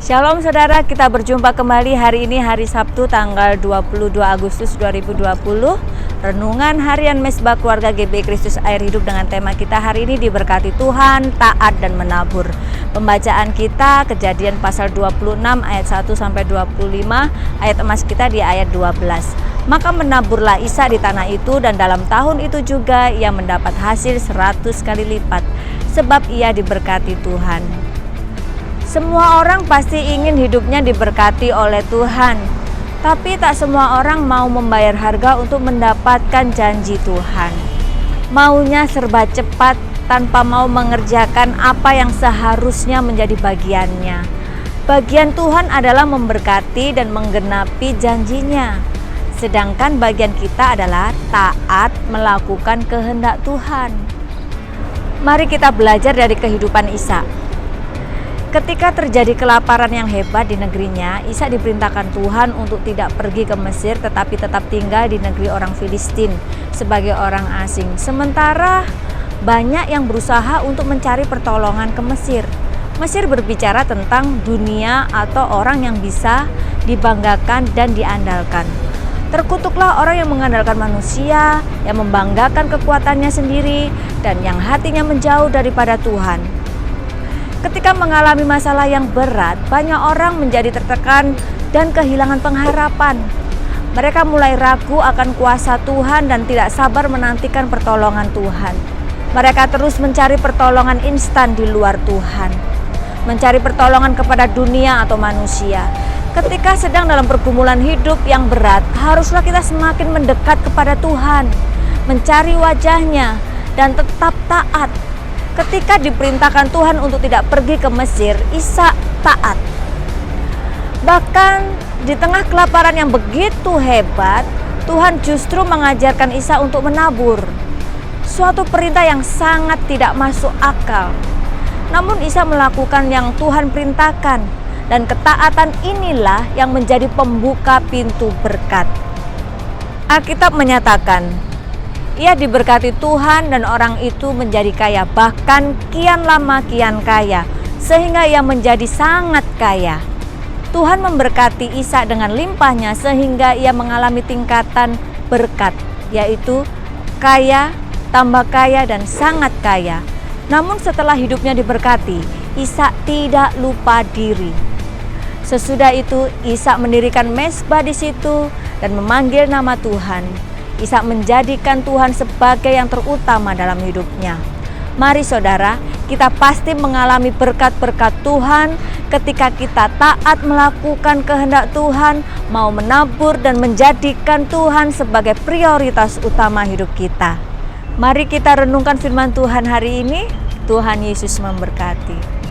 Shalom saudara, kita berjumpa kembali hari ini hari Sabtu tanggal 22 Agustus 2020. Renungan harian Mesbah Keluarga GBI Kristus Air Hidup dengan tema kita hari ini diberkati Tuhan, taat dan menabur. Pembacaan kita Kejadian pasal 26 ayat 1 sampai 25, ayat emas kita di ayat 12. Maka menaburlah Ishak di tanah itu, dan dalam tahun itu juga ia mendapat hasil 100 kali lipat, sebab ia diberkati Tuhan. Semua orang pasti ingin hidupnya diberkati oleh Tuhan, tapi tak semua orang mau membayar harga untuk mendapatkan janji Tuhan. Maunya serba cepat tanpa mau mengerjakan apa yang seharusnya menjadi bagiannya. Bagian Tuhan adalah memberkati dan menggenapi janjinya, sedangkan bagian kita adalah taat melakukan kehendak Tuhan. Mari kita belajar dari kehidupan Ishak. Ketika terjadi kelaparan yang hebat di negerinya, Ishak diperintahkan Tuhan untuk tidak pergi ke Mesir, tetapi tetap tinggal di negeri orang Filistin sebagai orang asing. Sementara banyak yang berusaha untuk mencari pertolongan ke Mesir. Mesir berbicara tentang dunia atau orang yang bisa dibanggakan dan diandalkan. Terkutuklah orang yang mengandalkan manusia, yang membanggakan kekuatannya sendiri, dan yang hatinya menjauh daripada Tuhan. Ketika mengalami masalah yang berat, banyak orang menjadi tertekan dan kehilangan pengharapan. Mereka mulai ragu akan kuasa Tuhan dan tidak sabar menantikan pertolongan Tuhan. Mereka terus mencari pertolongan instan di luar Tuhan, mencari pertolongan kepada dunia atau manusia. Ketika sedang dalam pergumulan hidup yang berat, haruslah kita semakin mendekat kepada Tuhan, mencari wajahnya, dan tetap taat. Ketika diperintahkan Tuhan untuk tidak pergi ke Mesir, Ishak taat. Bahkan di tengah kelaparan yang begitu hebat, Tuhan justru mengajarkan Ishak untuk menabur. Suatu perintah yang sangat tidak masuk akal. Namun Ishak melakukan yang Tuhan perintahkan, dan ketaatan inilah yang menjadi pembuka pintu berkat. Alkitab menyatakan, ia diberkati Tuhan dan orang itu menjadi kaya, bahkan kian lama kian kaya, sehingga ia menjadi sangat kaya. Tuhan memberkati Ishak dengan limpahnya sehingga ia mengalami tingkatan berkat, yaitu kaya, tambah kaya, dan sangat kaya. Namun setelah hidupnya diberkati, Ishak tidak lupa diri. Sesudah itu Ishak mendirikan mezbah di situ dan memanggil nama Tuhan. Ishak menjadikan Tuhan sebagai yang terutama dalam hidupnya. Mari saudara, kita pasti mengalami berkat-berkat Tuhan ketika kita taat melakukan kehendak Tuhan, mau menabur dan menjadikan Tuhan sebagai prioritas utama hidup kita. Mari kita renungkan firman Tuhan hari ini. Tuhan Yesus memberkati.